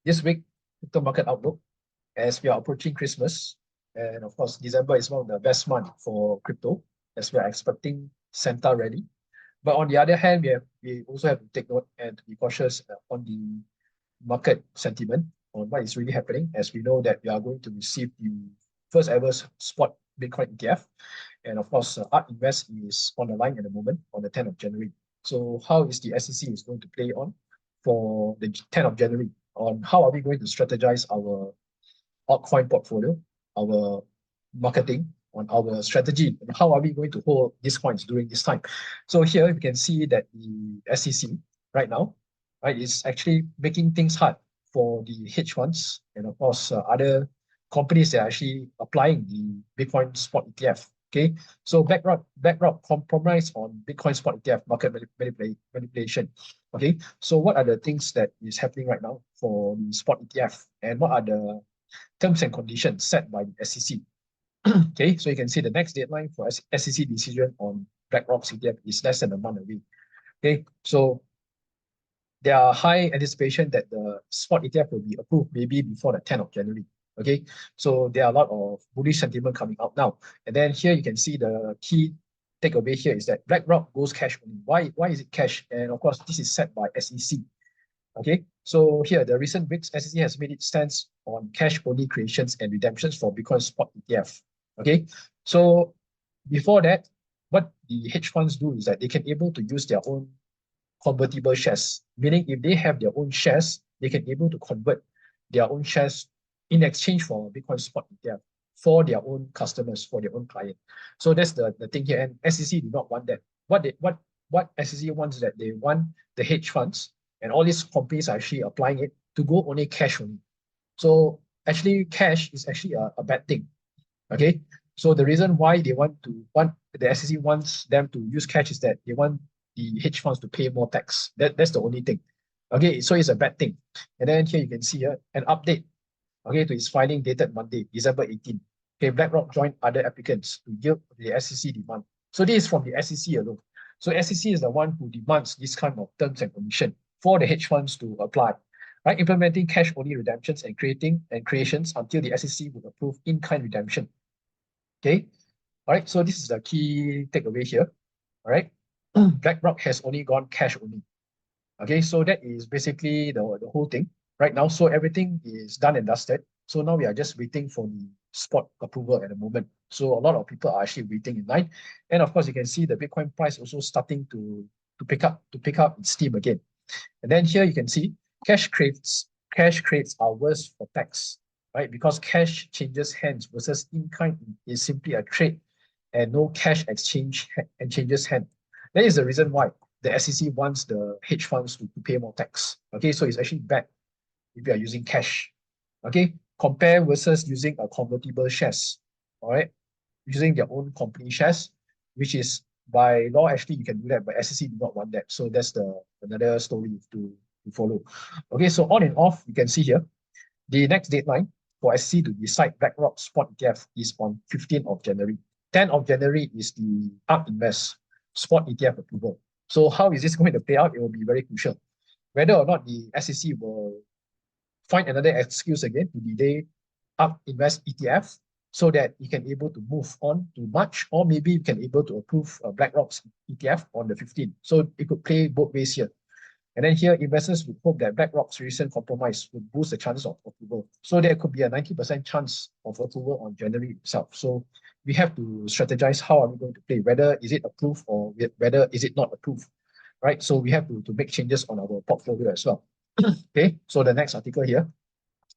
this week, crypto market outlook, as we are approaching Christmas, and of course, December is one of the best months for crypto, as we are expecting Santa rally. But on the other hand, we also have to take note and be cautious on the market sentiment on what is really happening, as we know that we are going to receive the first ever spot Bitcoin ETF. And of course, ARK Invest is on the line at the moment on the 10th of January. So how is the SEC is going to play on for the 10th of January on how are we going to strategize our altcoin portfolio, our marketing, on our strategy, and how are we going to hold these coins during this time. So here we can see that the SEC right now, right, is actually making things hard for the hedge funds and of course other companies that are actually applying the Bitcoin spot ETF. Okay, so BlackRock compromise on Bitcoin spot ETF market manipulation. Okay, so what are the things that is happening right now for the spot ETF, and what are the terms and conditions set by the SEC? Okay, so you can see the next deadline for SEC decision on BlackRock's ETF is less than a month away. Okay, so there are high anticipation that the spot ETF will be approved maybe before the 10th of January. Okay, so there are a lot of bullish sentiment coming out now. And then here you can see the key takeaway here is that BlackRock goes cash only. Why is it cash? And of course, this is set by SEC. Okay, so here the recent weeks, SEC has made its stance on cash-only creations and redemptions for Bitcoin spot ETF. Okay, so before that, what the hedge funds do is that they can able to use their own convertible shares, meaning if they have their own shares, they can able to convert their own shares in exchange for Bitcoin spot ETF for their own customers, for their own client. So that's the thing here, and SEC do not want that. What SEC wants is that they want the hedge funds and all these companies are actually applying it to go only cash only. So actually cash is actually a bad thing. Okay, so the reason why they want the SEC wants them to use cash is that they want the hedge funds to pay more tax. That's the only thing. Okay, so it's a bad thing. And then here you can see an update, okay, to its filing dated Monday, December 18. Okay, BlackRock joined other applicants to yield the SEC demand. So this is from the SEC alone. So SEC is the one who demands this kind of terms and conditions for the hedge funds to apply, right? Implementing cash-only redemptions and creations until the SEC would approve in-kind redemption. Okay, all right, so this is the key takeaway here, all right? BlackRock has only gone cash only. Okay, so that is basically the whole thing right now. So everything is done and dusted. So now we are just waiting for the spot approval at the moment. So a lot of people are actually waiting in line. And of course, you can see the Bitcoin price also starting to pick up its steam again. And then here you can see cash crates are worse for tax, right? Because cash changes hands versus in-kind is simply a trade and no cash exchange and changes hand. That is the reason why the SEC wants the hedge funds to pay more tax. Okay, so it's actually bad if you are using cash. Okay, compare versus using a convertible shares. All right, using their own company shares, which is by law actually you can do that, but SEC do not want that. So that's another story to follow. Okay, so on and off, you can see here, the next deadline for SEC to decide BlackRock spot ETF is on 15th of January. 10th of January is the ARK Invest spot ETF approval. So how is this going to play out? It will be very crucial. Whether or not the SEC will find another excuse again to delay ARK Invest ETF so that you can able to move on to March, or maybe you can able to approve BlackRock's ETF on the 15th. So it could play both ways here. And then here, investors would hope that BlackRock's recent compromise would boost the chances of approval. So there could be a 90% chance of approval on January itself. So we have to strategize how are we going to play, whether is it approved or whether is it not approved, right? So we have to make changes on our portfolio as well. Okay, so the next article here.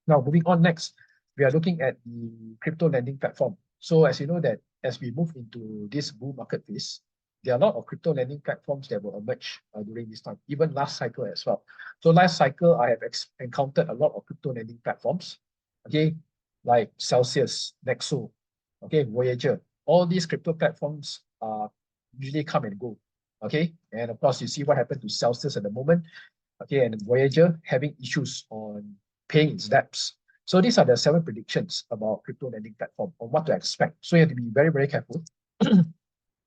Now moving on next, we are looking at the crypto lending platform. So as you know that as we move into this bull market phase, there are a lot of crypto lending platforms that will emerge during this time, even last cycle as well. So last cycle, I have encountered a lot of crypto lending platforms, okay, like Celsius, Nexo, okay, Voyager. All these crypto platforms usually come and go, okay? And of course, you see what happened to Celsius at the moment, okay, and Voyager having issues on paying its debts. So these are the 7 predictions about crypto lending platform on what to expect. So you have to be very, very careful,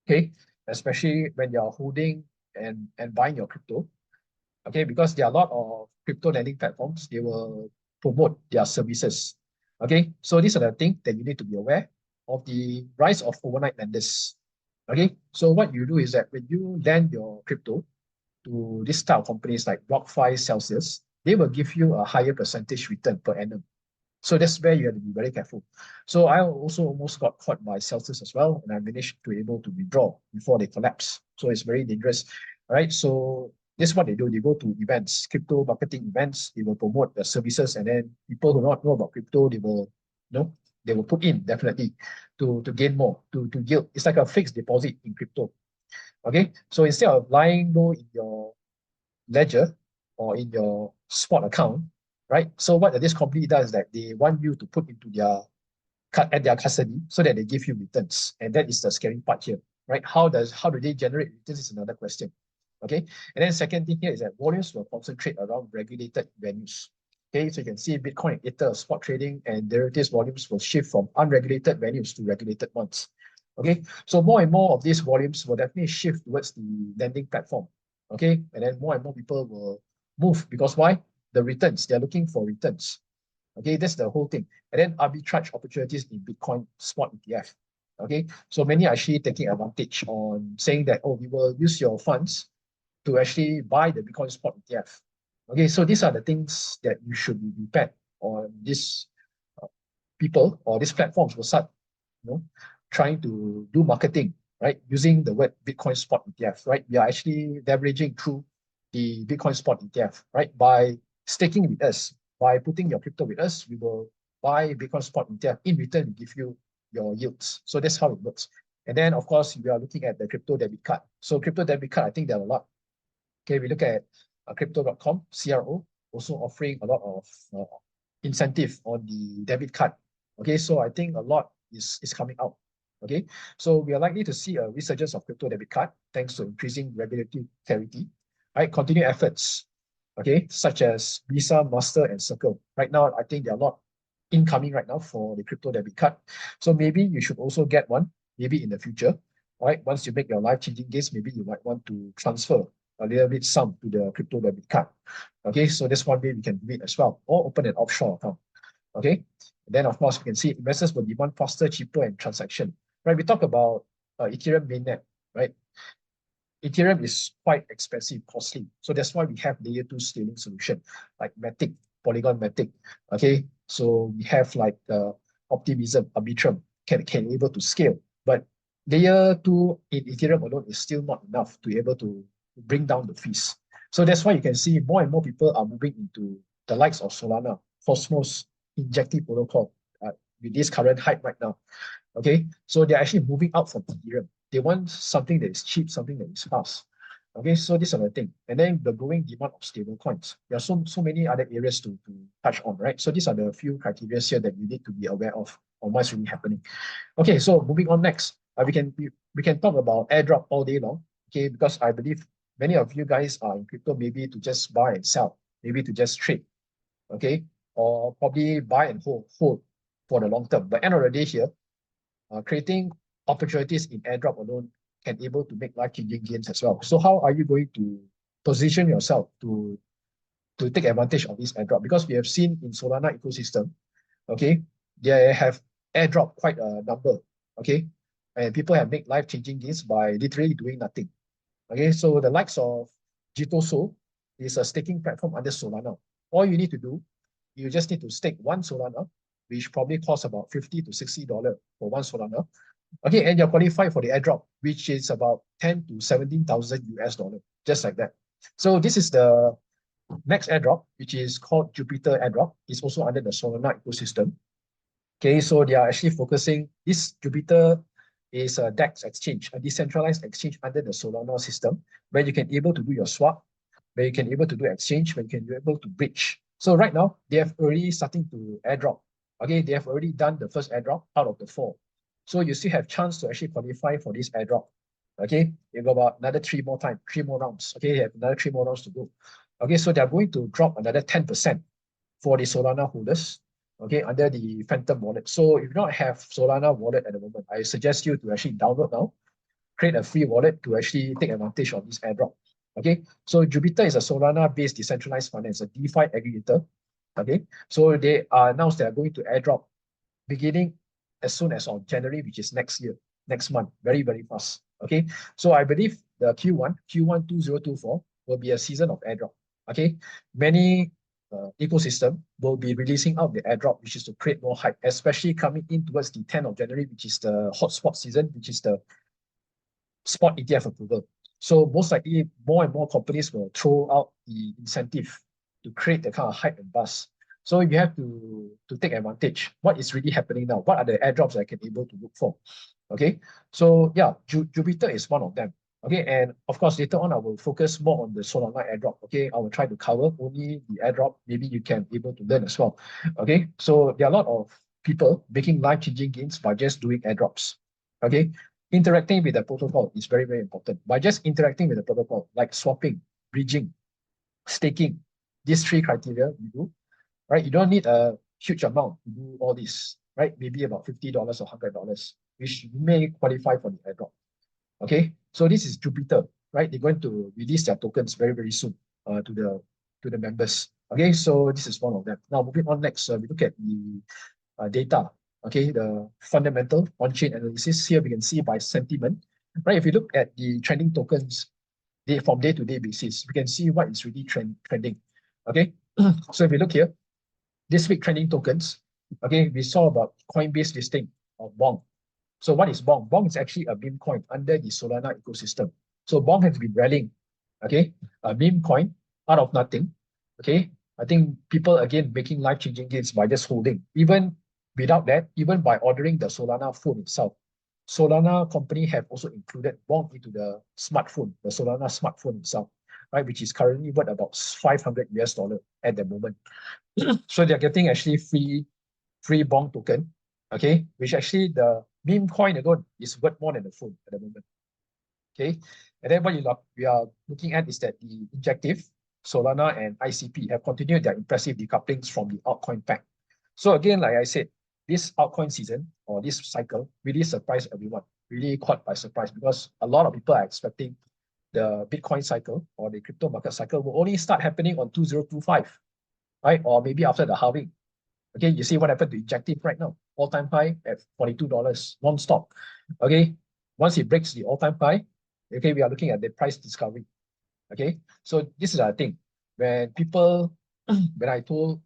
okay, especially when you're holding and buying your crypto, okay, because there are a lot of crypto lending platforms. They will promote their services. Okay, so these are the things that you need to be aware of, the rise of overnight lenders. Okay, so what you do is that when you lend your crypto to this type of companies like BlockFi, Celsius, they will give you a higher percentage return per annum. So that's where you have to be very careful. So I also almost got caught by Celsius as well, and I managed to able to withdraw before they collapse. So it's very dangerous. All right. So this is what they do. They go to events, crypto marketing events. They will promote the services, and then people who not know about crypto, they will, they will put in definitely to gain more, to yield. It's like a fixed deposit in crypto. Okay. So instead of lying low in your ledger or in your spot account, right? So what this company does is that they want you to put into their at their custody so that they give you returns, and that is the scary part here, right? How do they generate returns is another question. Okay, and then second thing here is that volumes will concentrate around regulated venues. Okay, so you can see Bitcoin, Ether, spot trading, and derivatives volumes will shift from unregulated venues to regulated ones. Okay, so more and more of these volumes will definitely shift towards the lending platform. Okay, and then more and more people will move because why? The returns, they're looking for returns. Okay, that's the whole thing. And then arbitrage opportunities in Bitcoin spot ETF. Okay, so many are actually taking advantage on saying that, oh, we will use your funds to actually buy the Bitcoin spot ETF. Okay, so these are the things that you should be prepared on. These people or these platforms will start, trying to do marketing, right? Using the word Bitcoin spot ETF, right? We are actually leveraging through the Bitcoin spot ETF, right? By staking with us, by putting your crypto with us, we will buy Bitcoin spot ETF. In return, we give you your yields. So that's how it works. And then, of course, we are looking at the crypto debit card. So crypto debit card, I think there are a lot. Okay, we look at crypto.com, CRO, also offering a lot of incentive on the debit card. Okay, so I think a lot is coming out. Okay, so we are likely to see a resurgence of crypto debit card thanks to increasing regulatory clarity. Right, continued efforts, okay, such as Visa, Master, and Circle. Right now, I think there are a lot incoming right now for the crypto debit card. So maybe you should also get one, maybe in the future. Right, once you make your life-changing gains, maybe you might want to transfer a little bit sum to the crypto debit card. Okay, so that's one way we can do it as well, or open an offshore account. Okay, and then of course we can see investors will demand faster, cheaper, and transaction. Right, we talk about Ethereum mainnet, right? Ethereum is quite expensive, costly. So that's why we have layer 2 scaling solution like Matic, Polygon Matic. Okay, so we have like Optimism, Arbitrum can able to scale. But layer 2 in Ethereum alone is still not enough to be able to bring down the fees. So that's why you can see more and more people are moving into the likes of Solana, Cosmos, Injective Protocol with this current hype right now. Okay, so they're actually moving out from Ethereum. They want something that is cheap, something that is fast. Okay, so these are the thing. And then the growing demand of stable coins. There are so many other areas to touch on, right? So these are the few criteria here that you need to be aware of on what's really happening. Okay, so moving on next, we can talk about airdrop all day long. Okay, because I believe many of you guys are in crypto maybe to just buy and sell, maybe to just trade. Okay, or probably buy and hold for the long term. But end of the day here, creating opportunities in airdrop alone can able to make life-changing gains as well. So how are you going to position yourself to take advantage of this airdrop? Because we have seen in Solana ecosystem, okay, they have airdrop quite a number, okay, and people have made life-changing gains by literally doing nothing. Okay, so the likes of Jitoso is a staking platform under Solana. All you need to do, you just need to stake one Solana, which probably costs about $50 to $60 for one Solana. Okay, and you're qualified for the airdrop, which is about 10 to 17,000 US dollar, just like that. So this is the next airdrop, which is called Jupiter airdrop. It's also under the Solana ecosystem. Okay, so they are actually focusing, this Jupiter is a DEX exchange, a decentralized exchange under the Solana system, where you can able to do your swap, where you can able to do exchange, where you can be able to bridge. So right now, they have already starting to airdrop. Okay, they have already done the first airdrop out of the 4. So you still have chance to actually qualify for this airdrop. Okay, you've got about another 3 more rounds. Okay, you have another 3 more rounds to go. Okay, so they're going to drop another 10% for the Solana holders, okay, under the Phantom wallet. So if you don't have Solana wallet at the moment, I suggest you to actually download now, create a free wallet to actually take advantage of this airdrop. Okay, so Jupiter is a Solana-based decentralized finance, a DeFi aggregator. Okay, so they announced they are going to airdrop beginning as soon as on January, which is next year, next month, very, very fast. Okay, so I believe the Q1 2024 will be a season of airdrop. Okay, many ecosystem will be releasing out the airdrop, which is to create more hype, especially coming in towards the 10th of January, which is the hotspot season, which is the spot ETF approval. So most likely more and more companies will throw out the incentive to create the kind of hype and buzz. So you have to take advantage. What is really happening now? What are the airdrops I can able to look for? Okay, so yeah, Jupiter is one of them. Okay, and of course later on I will focus more on the Solana airdrop. Okay, I will try to cover only the airdrop. Maybe you can able to learn as well. Okay, so there are a lot of people making life-changing gains by just doing airdrops. Okay, interacting with the protocol is very, very important. By just interacting with the protocol, like swapping, bridging, staking, these three criteria you do, right? You don't need a huge amount to do all this, right? Maybe about $50 or $100, which may qualify for the airdrop. Okay, so this is Jupiter, right? They're going to release their tokens very, very soon to the members. Okay, so this is one of them. Now moving on next, we look at the data. Okay, the fundamental on-chain analysis. Here we can see by sentiment, right? If you look at the trending tokens from day-to-day basis, we can see what is really trending. Okay, so if you look here, this week trending tokens, okay, we saw about Coinbase listing of Bong. So what is Bong? Bong is actually a meme coin under the Solana ecosystem. So Bong has been rallying, okay, a meme coin out of nothing, okay. I think people again making life-changing gains by just holding. Even without that, even by ordering the Solana phone itself, Solana company have also included Bong into the smartphone, the Solana smartphone itself, right, which is currently worth about $500 at the moment. So they're getting actually free Bong token, okay, which actually the meme coin alone is worth more than the phone at the moment. Okay, and then what we are looking at is that the Injective, Solana, and ICP have continued their impressive decouplings from the altcoin pack. So again, like I said, this altcoin season or this cycle really surprised everyone, really caught by surprise, because a lot of people are expecting the Bitcoin cycle or the crypto market cycle will only start happening on 2025, right? Or maybe after the halving. Okay, you see what happened to Injective right now, all-time high at $42 non-stop. Okay, once it breaks the all-time high, okay, we are looking at the price discovery. Okay, so this is our thing. When people, when I told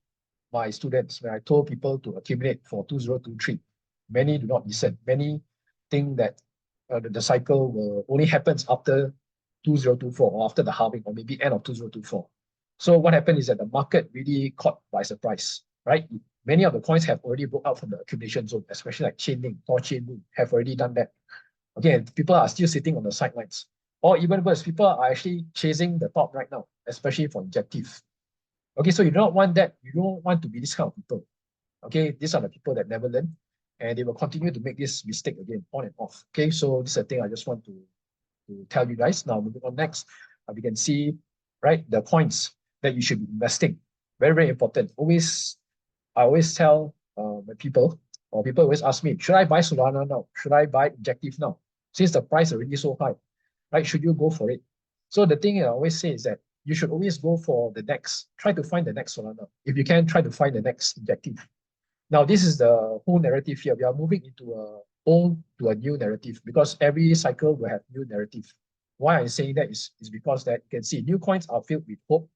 my students, when I told people to accumulate for 2023, many do not listen. Many think that the cycle will only happens after 2024 or after the halving or maybe end of 2024. So what happened is that the market really caught by surprise, right? Many of the coins have already broke out from the accumulation zone, especially like Chainlink, Chainlink have already done that. Okay, and people are still sitting on the sidelines. Or even worse, people are actually chasing the top right now, especially for Injective. Okay, so you don't want that. You don't want to be this kind of people. Okay, these are the people that never learn, and they will continue to make this mistake again, on and off. Okay, so this is a thing I just want to tell you guys. Now, moving on next, we can see, right, the coins that you should be investing. Very, very important. I always tell my people, or people always ask me, should I buy Solana now? Should I buy Injective now? Since the price is already so high, right? Should you go for it? So the thing I always say is that you should always go for the next, try to find the next Solana. If you can, try to find the next Injective. Now, this is the whole narrative here. We are moving into a old to a new narrative because every cycle will have new narrative. Why I'm saying that is because that you can see new coins are filled with hope,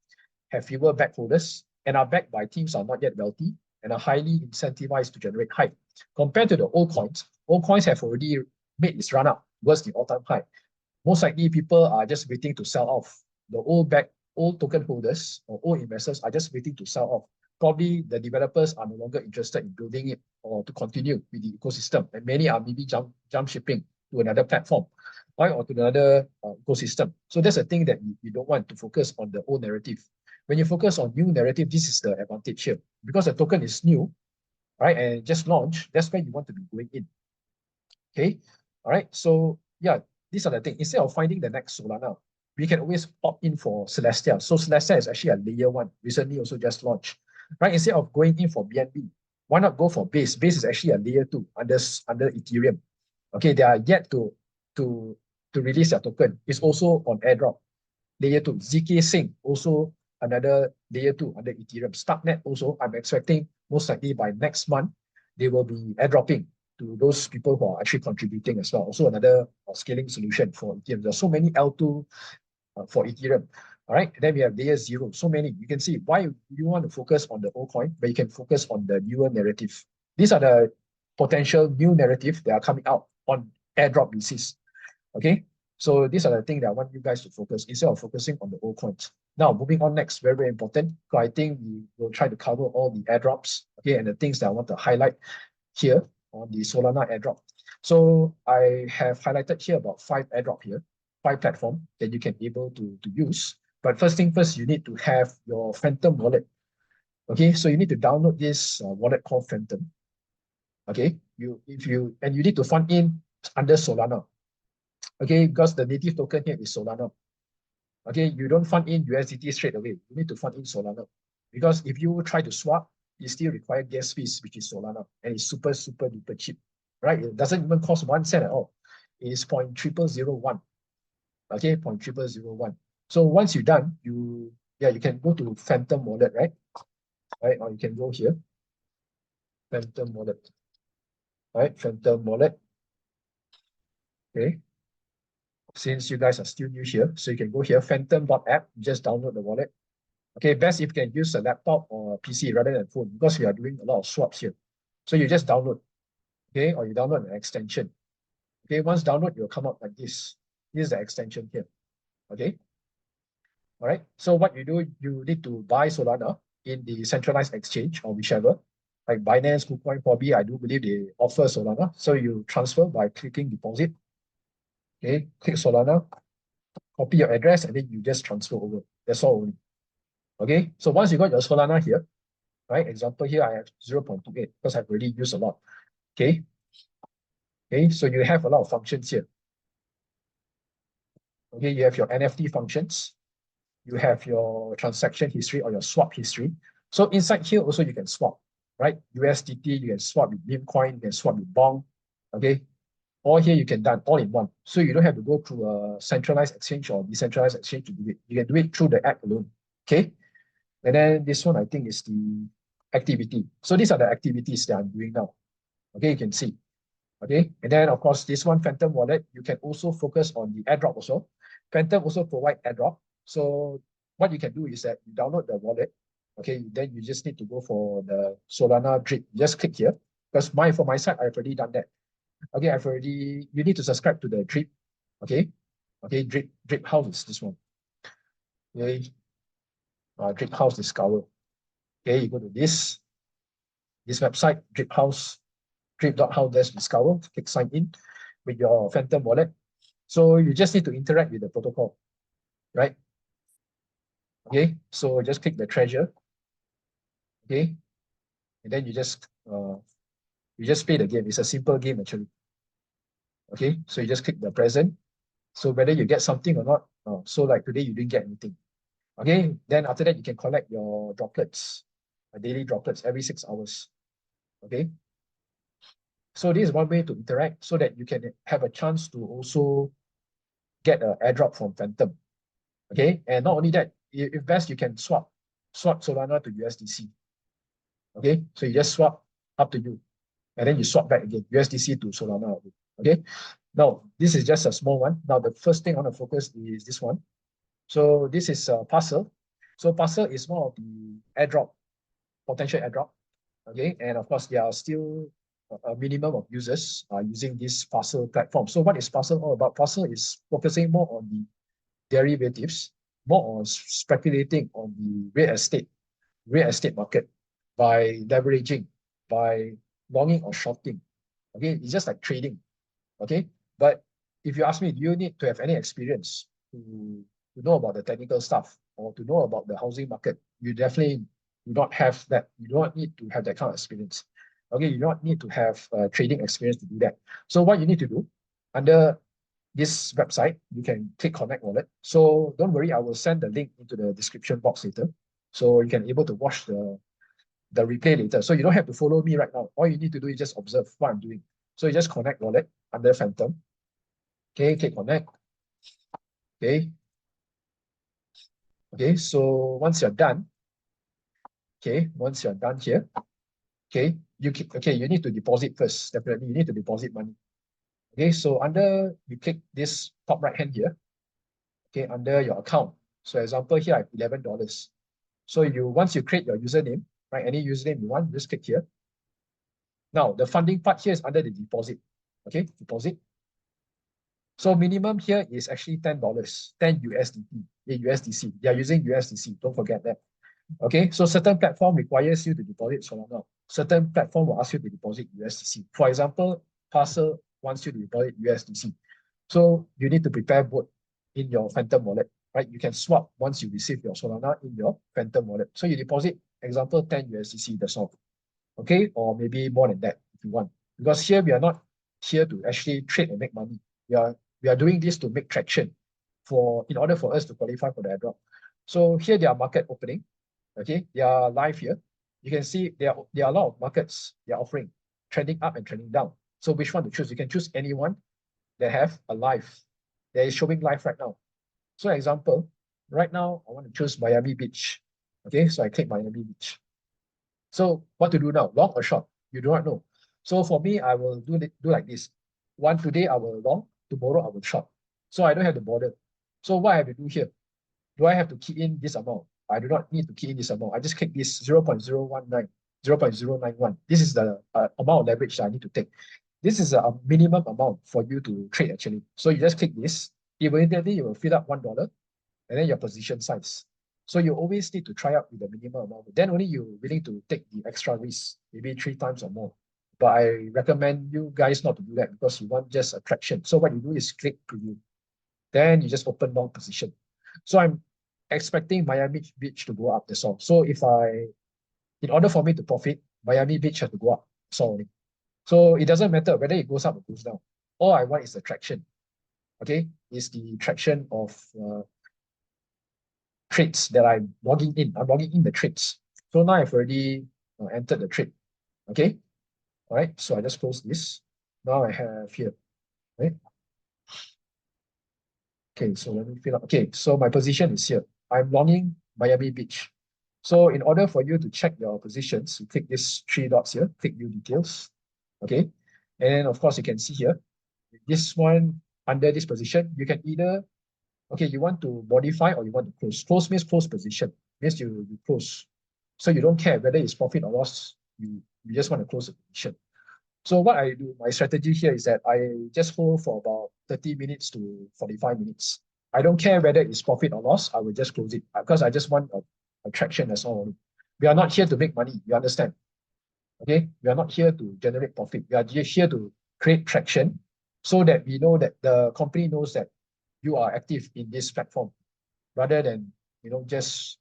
have fewer backholders, and are backed by teams are not yet wealthy and are highly incentivized to generate hype. Compared to the old coins have already made its run up towards the all-time high. Most likely people are just waiting to sell off. The old token holders or old investors are just waiting to sell off. Probably the developers are no longer interested in building it or to continue with the ecosystem. And many are maybe jump shipping to another platform, right, or to another ecosystem. So that's a thing that you don't want to focus on the old narrative. When you focus on new narrative, this is the advantage here. Because the token is new, right, and just launched, that's where you want to be going in. Okay, all right, so yeah, these are the things. Instead of finding the next Solana, we can always opt in for Celestia. So Celestia is actually a layer 1, recently also just launched. Right, instead of going in for BNB, why not go for Base? Base is actually a layer 2 under Ethereum. Okay, they are yet to release their token. It's also on airdrop. Layer 2, ZK Sync also another layer 2 under Ethereum. Starknet also, I'm expecting most likely by next month, they will be airdropping to those people who are actually contributing as well. Also another scaling solution for Ethereum. There's so many L2 for Ethereum. All right, and then we have layer 0. So many. You can see why you want to focus on the old coin, but you can focus on the newer narrative. These are the potential new narrative that are coming out on airdrop basis. Okay, so these are the things that I want you guys to focus instead of focusing on the old coins. Now, moving on next, very, very important. So I think we will try to cover all the airdrops, okay, and the things that I want to highlight here on the Solana airdrop. So I have highlighted here about 5 airdrop here, 5 platforms that you can able to use. But first thing first, you need to have your Phantom wallet. Okay, so you need to download this wallet called Phantom. Okay, you need to fund in under Solana. Okay, because the native token here is Solana. Okay, you don't fund in USDT straight away. You need to fund in Solana. Because if you try to swap, you still require gas fees, which is Solana. And it's super, super duper cheap. Right? It doesn't even cost 1 cent at all. It's 0.0001. Okay, 0.0001. So once you're done, you can go to Phantom Wallet, right? Right, or you can go here. Phantom Wallet. Right, Phantom Wallet. Okay. Since you guys are still new here, so you can go here, phantom.app, just download the wallet. Okay, best if you can use a laptop or a PC rather than phone because we are doing a lot of swaps here. So you just download, okay, or you download an extension. Okay, once download, you'll come up like this. This is the extension here. Okay. All right. So what you do, you need to buy Solana in the centralized exchange or whichever, like Binance, KuCoin, Huobi. I do believe they offer Solana. So you transfer by clicking deposit. Okay, click Solana, copy your address, and then you just transfer over. That's all only. Okay, so once you got your Solana here, right? Example here, I have 0.28 because I've already used a lot. Okay. Okay, so you have a lot of functions here. Okay, you have your NFT functions. You have your transaction history or your swap history. So inside here also you can swap, right? USDT, you can swap with Bitcoin, you can swap with Bong. Okay, all here you can done all in one. So you don't have to go through a centralized exchange or decentralized exchange to do it. You can do it through the app alone. Okay. And then this one I think is the activity. So these are the activities that I'm doing now. Okay, you can see. Okay, and then of course this one Phantom Wallet, you can also focus on the airdrop also. Phantom also provide airdrop. So what you can do is that you download the wallet. Okay, then you just need to go for the Solana drip. Just click here because for my side I've already done that. Okay, you need to subscribe to the drip. Okay, okay, drip house is this one. Okay, drip house discover. Okay, you go to this website, drip house, drip.house-discover, click sign in with your Phantom wallet. So you just need to interact with the protocol, right? Okay, so just click the treasure. Okay, and then you just play the game. It's a simple game actually. Okay, so you just click the present. So whether you get something or not, so like today you didn't get anything. Okay, then after that you can collect your droplets, daily droplets every 6 hours. Okay, so this is one way to interact so that you can have a chance to also get an airdrop from Phantom. Okay, and not only that, if best you can swap Solana to USDC. Okay, so you just swap, up to you, and then you swap back again, USDC to Solana. Okay, now this is just a small one. Now the first thing I want to focus is this one. So this is Parcl. So Parcl is one of the airdrop, potential airdrop. Okay, and of course there are still a minimum of users using this Parcl platform. So what is Parcl all about? Parcl is focusing more on the derivatives, more on speculating on the real estate market by leveraging, by longing or shorting. Okay, it's just like trading. Okay, but if you ask me, do you need to have any experience to know about the technical stuff or to know about the housing market? You definitely do not have that. You do not need to have that kind of experience. Okay, you do not need to have trading experience to do that. So what you need to do under this website, you can click Connect Wallet. So don't worry, I will send the link into the description box later. So you can able to watch the replay later. So you don't have to follow me right now. All you need to do is just observe what I'm doing. So you just Connect Wallet under Phantom. Okay, click Connect. Okay. Okay, so once you're done, okay, once you're done here, okay, you need to deposit first. Definitely, you need to deposit money. Okay, so you click this top right hand here, okay, under your account. So example here, I have $11. So once you create your username, right, any username you want, just click here. Now, the funding part here is under the deposit, okay, deposit. So minimum here is actually $10, 10 USDT, USDC. They are using USDC, don't forget that. Okay, so certain platform requires you to deposit Solana. Certain platform will ask you to deposit USDC. For example, Parcl wants you to deposit USDC. So you need to prepare both in your Phantom wallet, right? You can swap once you receive your Solana in your Phantom wallet. So you deposit, example, 10 USDC, that's all. Okay, or maybe more than that if you want. Because here we are not here to actually trade and make money. We are doing this to make traction in order for us to qualify for the airdrop. So here they are market opening. Okay, they are live here. You can see there are a lot of markets they are offering, trending up and trending down. So which one to choose? You can choose anyone that have a live, that is showing live right now. So example, right now I want to choose Miami Beach. Okay, so I click Miami Beach. So what to do now? Long or short? You do not know. So for me, I will do like this. Today I will long, tomorrow I will short. So I don't have the border. So what I have to do here? Do I have to key in this amount? I do not need to key in this amount. I just click this 0.019, 0.091. This is the amount of leverage that I need to take. This is a minimum amount for you to trade actually. So you just click this. Immediately you will fill up $1 and then your position size. So you always need to try out with the minimum amount. Then only you're willing to take the extra risk, maybe 3 times or more. But I recommend you guys not to do that because you want just a traction. So what you do is click preview. Then you just open long position. So I'm expecting Miami Beach to go up, that's all. So in order for me to profit, Miami Beach has to go up, that's all only. So it doesn't matter whether it goes up or goes down. All I want is the traction, okay? Is the traction of trades that I'm logging in. I'm logging in the trades. So now I've already entered the trade, okay? All right, so I just close this. Now I have here, right? Okay, so let me fill up. Okay, so my position is here. I'm logging Miami Beach. So in order for you to check your positions, you click these 3 dots here, click view details. Okay. And of course, you can see here, this one under this position, you can either, okay, you want to modify or you want to close. Close means close position, means you close. So you don't care whether it's profit or loss, you just want to close the position. So what I do, my strategy here is that I just hold for about 30 minutes to 45 minutes. I don't care whether it's profit or loss, I will just close it because I just want a traction, that's all. We are not here to make money, you understand? Okay, we are not here to generate profit. We are just here to create traction so that we know that the company knows that you are active in this platform rather than, just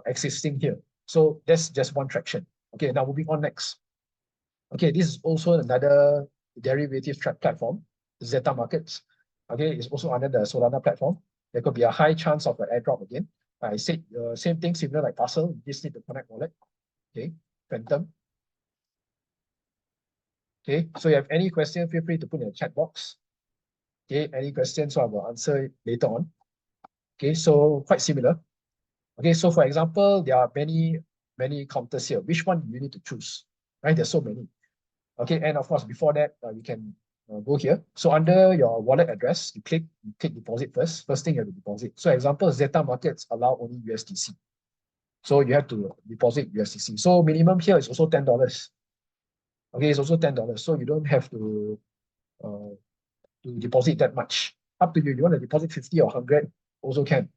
existing here. So that's just one traction. Okay, now moving on next. Okay, this is also another derivative platform, Zeta Markets. Okay, it's also under the Solana platform. There could be a high chance of an airdrop again. I said same thing, similar like Parcl. You just need to connect wallet. Okay, Phantom. Okay, so you have any question, feel free to put in the chat box. Okay, any questions, so I will answer it later on. Okay, so quite similar. Okay, so for example, there are many counters here. Which one do you need to choose? Right, there's so many. Okay, and of course, before that, you can go here. So under your wallet address, you click deposit first. First thing you have to deposit. So example, Zeta Markets allow only USDC. So you have to deposit USDC. So minimum here is also $10. Okay, it's also $10. So you don't have to deposit that much. Up to you. You want to deposit 50 or 100, also can.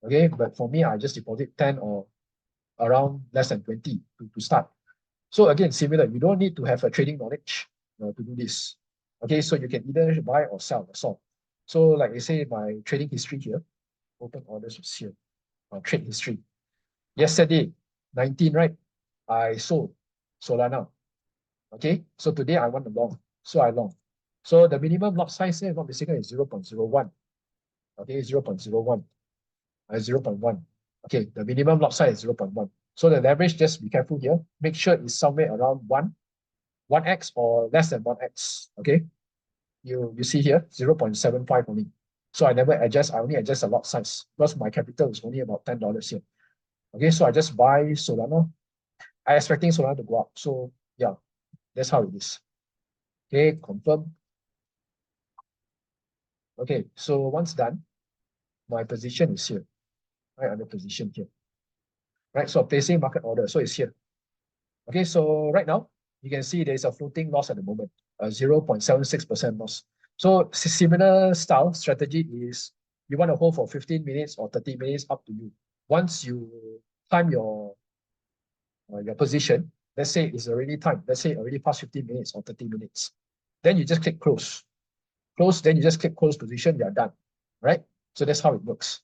Okay, but for me, I just deposit 10 or around less than 20 to start. So again, similar, you don't need to have a trading knowledge to do this. Okay, so you can either buy or sell, that's all. So like I say, my trading history here, open orders was here, trade history. Yesterday, 19, right? I sold Solana. Okay, so today I want to long, so I long. So the minimum lot size here, if not mistaken, is 0.01. Okay, 0.01. 0.1. Okay, the minimum lot size is 0.1. So the leverage, just be careful here. Make sure it's somewhere around 1x or less than 1x. Okay, you see here, 0.75 only. So I never adjust, I only adjust the lot size because my capital is only about $10 here. Okay, so I just buy Solana. I expecting Solana to go up. So yeah, that's how it is. Okay, confirm. Okay, so once done, my position is here, right? Under position here, right? So placing market order, so it's here. Okay, so right now you can see there's a floating loss at the moment, 0.76% loss. So similar style strategy is you want to hold for 15 minutes or 30 minutes, up to you. Once you time your position, let's say it's already time, let's say already past 15 minutes or 30 minutes, then you just click close. Close, then you just click close position, you're done, right? So that's how it works.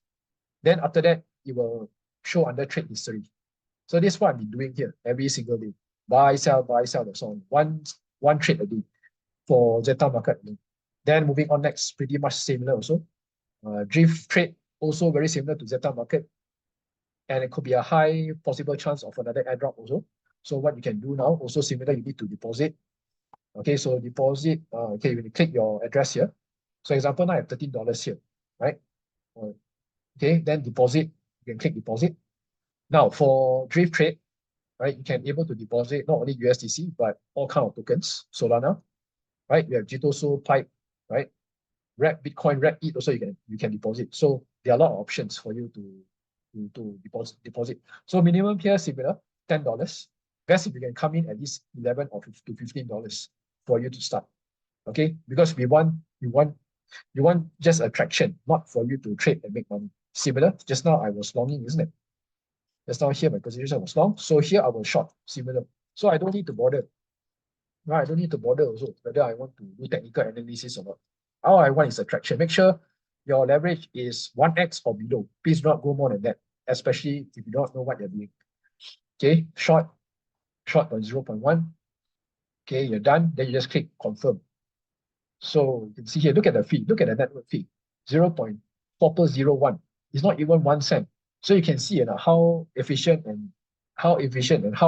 Then after that, it will show under trade history. So this is what I've been doing here every single day. Buy, sell, that's all. One trade a day for Zeta market. Then moving on next, pretty much similar also. Drift trade, also very similar to Zeta market. And it could be a high possible chance of another airdrop also. So what you can do now, also similar, you need to deposit. Okay, so deposit, okay, when you click your address here. So example, now I have $13 here, right? Okay, then deposit, you can click deposit. Now for drift trade, right, you can able to deposit not only USDC, but all kind of tokens, Solana, right? We have Jitoso, Pipe, right? Red Bitcoin, Red ETH also you can deposit. So there are a lot of options for you to deposit. So minimum here similar, $10. Best if you can come in at least 11 or to $15 for you to start. Okay, because we want just attraction, not for you to trade and make money. Similar, just now I was longing, isn't it? Just now here my position was long, so here I will short, similar. So I don't need to bother. Right, I don't need to bother also whether I want to do technical analysis or not. All I want is attraction. Make sure your leverage is 1x or below. Please do not go more than that, especially if you don't know what you're doing. Okay, short on 0.1. Okay, you're done. Then you just click confirm. So you can see here, look at the fee, look at the network fee, 0.4401. It's not even 1 cent. So you can see how efficient and how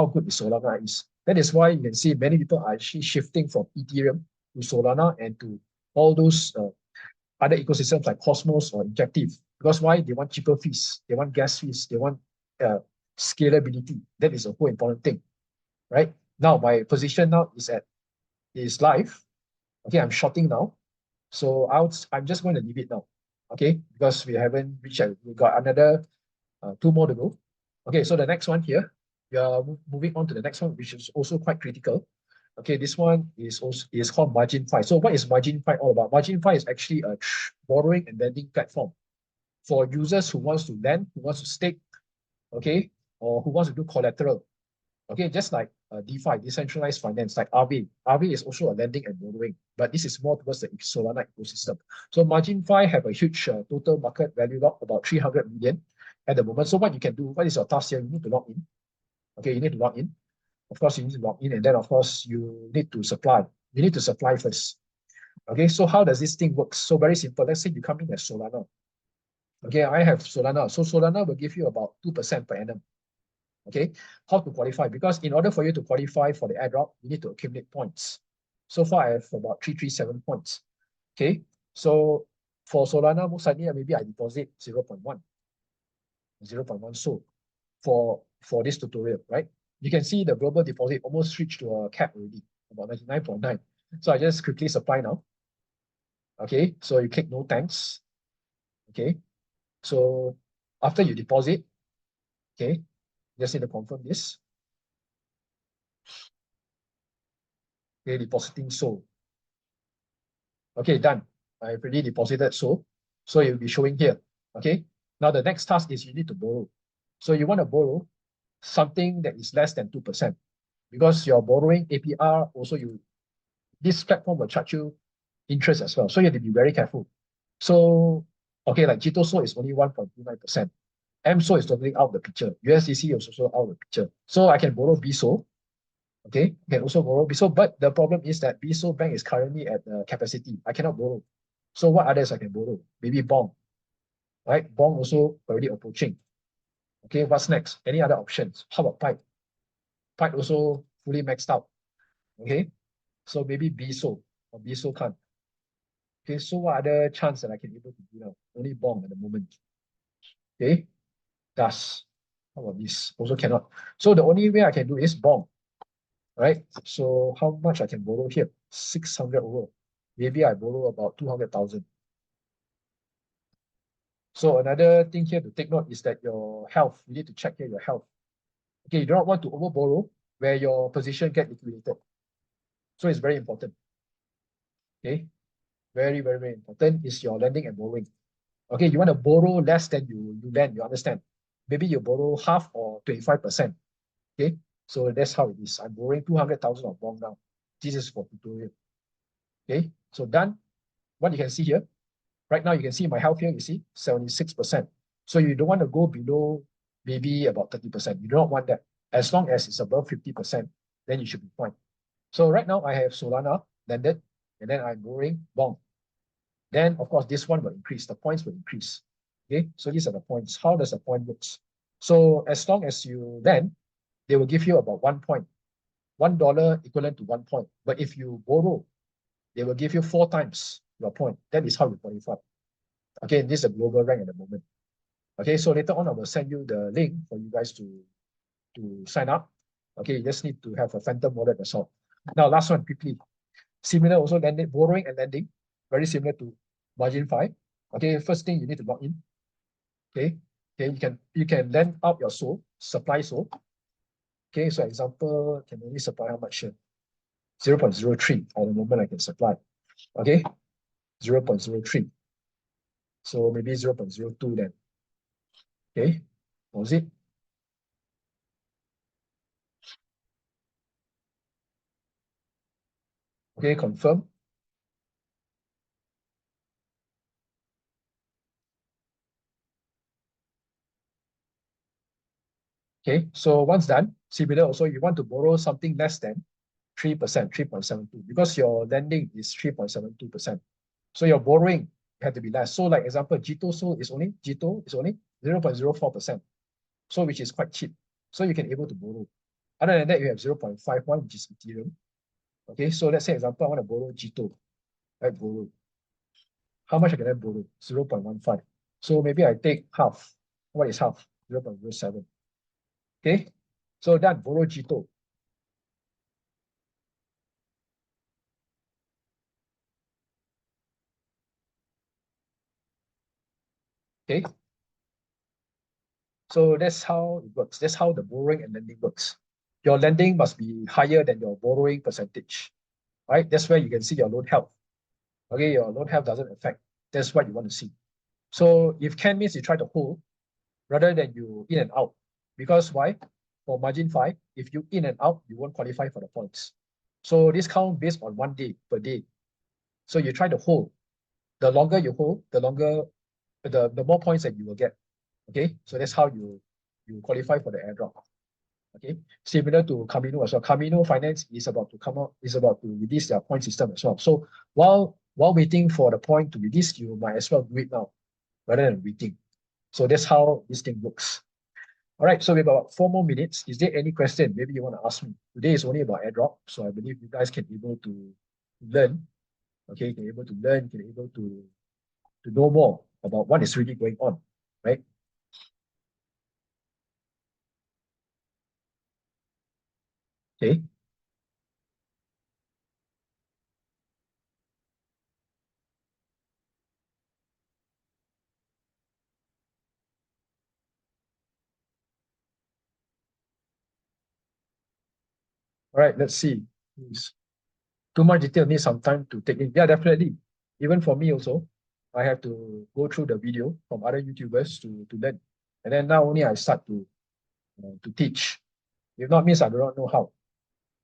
good the Solana is. That is why you can see many people are actually shifting from Ethereum to Solana and to all those other ecosystems like Cosmos or Injective. Because why? They want cheaper fees, they want gas fees, they want scalability. That is a whole important thing, right? Now my position now is live. Okay, I'm shorting now. So I'm just going to leave it now. Okay, because we haven't reached out. We got another 2 more to go. Okay, so the next one here, we are moving on to the next one, which is also quite critical. Okay, this one is called marginfi. So what is marginfi all about? Marginfi is actually a borrowing and lending platform for users who wants to lend, who wants to stake, okay, or who wants to do collateral. Okay, just like DeFi, decentralized finance, like RV. RV is also a lending and borrowing, but this is more towards the Solana ecosystem. So marginfi have a huge total market value of about 300 million at the moment. So what you can do, what is your task here? You need to log in. Okay, you need to log in. Of course, you need to log in, and then of course you need to supply. You need to supply first. Okay, so how does this thing work? So very simple. Let's say you come in as Solana. Okay, I have Solana. So Solana will give you about 2% per annum. Okay, how to qualify? Because in order for you to qualify for the airdrop, you need to accumulate points. So far, I have about 337 points. Okay, so for Solana, most likely maybe I deposit 0.1, 0.1 so for this tutorial, right? You can see the global deposit almost reached to a cap already, about 99.9. So I just quickly supply now. Okay, so you click no thanks. Okay, so after you deposit, okay, just need to confirm this. Okay, depositing so. Okay, done. I've already deposited so. So you'll be showing here. Okay. Now the next task is you need to borrow. So you want to borrow something that is less than 2%. Because you're borrowing APR, also this platform will charge you interest as well. So you have to be very careful. So, okay, like Jitoso is only 1.29%. MSO is totally out of the picture. USDC is also out of the picture. So I can borrow BSO. Okay, you can also borrow BSO, but the problem is that BSO bank is currently at capacity. I cannot borrow. So what others I can borrow? Maybe Bong, right? Bong also already approaching. Okay, what's next? Any other options? How about Pipe? Pipe also fully maxed out. Okay, so maybe BSO or BSO can't. Okay, so what other chance that I can able to do now? Only bond at the moment. Okay, thus, how about this? Also cannot. So the only way I can do is bond, right? So how much I can borrow here? 600 over. Maybe I borrow about 200,000. So another thing here to take note is that your health, you need to check here your health. Okay, you do not want to over borrow where your position get liquidated. So it's very important. Okay, very, very, very important is your lending and borrowing. Okay, you want to borrow less than you lend, you understand? Maybe you borrow half or 25%. Okay, so that's how it is. I'm borrowing 200,000 of bond now. This is for tutorial. Okay, so done. What you can see here, right now you can see my health here, you see 76%. So you don't want to go below maybe about 30%. You do not want that. As long as it's above 50%, then you should be fine. So right now I have Solana landed, and then I'm borrowing bond. Then of course this one will increase, the points will increase. Okay, so these are the points. How does the point works? So as long as you lend, they will give you about 1 point. $1 equivalent to 1 point. But if you borrow, they will give you 4 times your point. That is how you qualify. Okay, this is a global rank at the moment. Okay, so later on I will send you the link for you guys to sign up. Okay, you just need to have a Phantom wallet, that's all. Now last one quickly. Similar also lending, borrowing and lending, very similar to marginfi. Okay, first thing you need to log in. Okay, you can lend out your SOL, supply SOL. Okay, so example, can only supply how much here? 0.03 at the moment I can supply. Okay, 0.03. So maybe 0.02 then. Okay, was it? Okay, confirm. Okay, so once done, similar also, you want to borrow something less than 3%, 3.72, because your lending is 3.72%. So your borrowing had to be less. So like example, G2 is only 0.04%. So which is quite cheap. So you can able to borrow. Other than that, you have 0.51, which is Ethereum. Okay, so let's say example, I want to borrow G2. Right, borrow. How much can I borrow? 0.15. So maybe I take half. What is half? 0.07. Okay, so done, borrow G2. Okay, so that's how it works. That's how the borrowing and lending works. Your lending must be higher than your borrowing percentage, right? That's where you can see your loan health. Okay, your loan health doesn't affect. That's what you want to see. So if can means you try to hold rather than you in and out. Because why? For marginfi, if you in and out, you won't qualify for the points. So this count based on 1 day per day. So you try to hold. The longer you hold, the longer the more points that you will get. Okay, so that's how you qualify for the airdrop. Okay, similar to Camino as well. Camino Finance is about to come out, is about to release their point system as well. So while waiting for the point to release, you might as well do it now rather than waiting. So that's how this thing works. All right, so we have about 4 more minutes. Is there any question maybe you want to ask me? Today is only about airdrop, so I believe you guys can be able to learn. Okay, you can be able to learn, you can be able to know more about what is really going on, right? Okay. All right, let's see. Too much detail needs some time to take in. Yeah, definitely. Even for me also, I have to go through the video from other YouTubers to learn. And then now only I start to teach. If not means I do not know how.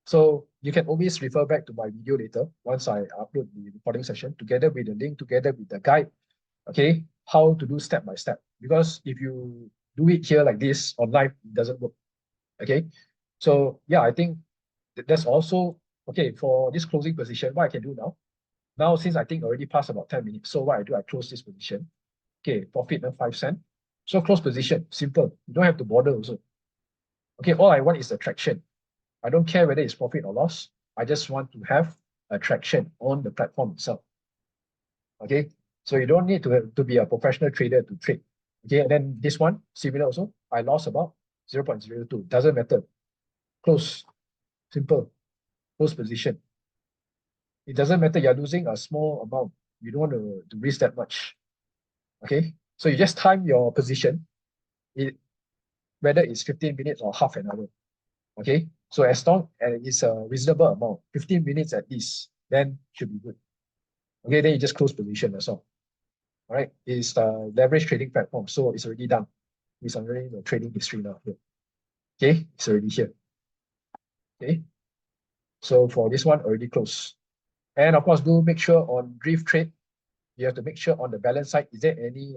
So you can always refer back to my video later once I upload the recording session together with the link, together with the guide, okay, how to do step by step. Because if you do it here like this online, it doesn't work. Okay. So yeah, I think that's also okay for this closing position. What I can do now, since I think already passed about 10 minutes, so what I do, I close this position. Okay, profit 5 cents. So close position, simple. You don't have to bother also. Okay, all I want is the traction. I don't care whether it's profit or loss. I just want to have a traction on the platform itself. Okay, so you don't need to be a professional trader to trade. Okay, and then this one, similar also, I lost about 0.02. Doesn't matter. Close. Simple. Close position. It doesn't matter. You're losing a small amount. You don't want to risk that much. Okay, so you just time your position, whether it's 15 minutes or half an hour. Okay, so as long as it's a reasonable amount, 15 minutes at least, then should be good. Okay, then you just close position, that's all. All right, it's the leverage trading platform, so it's already done. It's already the trading history now here. Okay, it's already here. Okay, so for this one, already closed. And of course, do make sure on drift trade, you have to make sure on the balance side, is there any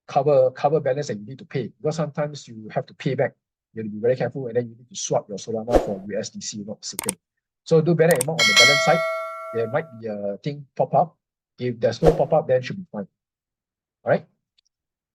cover balance that you need to pay? Because sometimes you have to pay back. You have to be very careful, and then you need to swap your Solana for USDC, not second. So do better amount on the balance side. There might be a thing pop up. If there's no pop up, then should be fine. All right.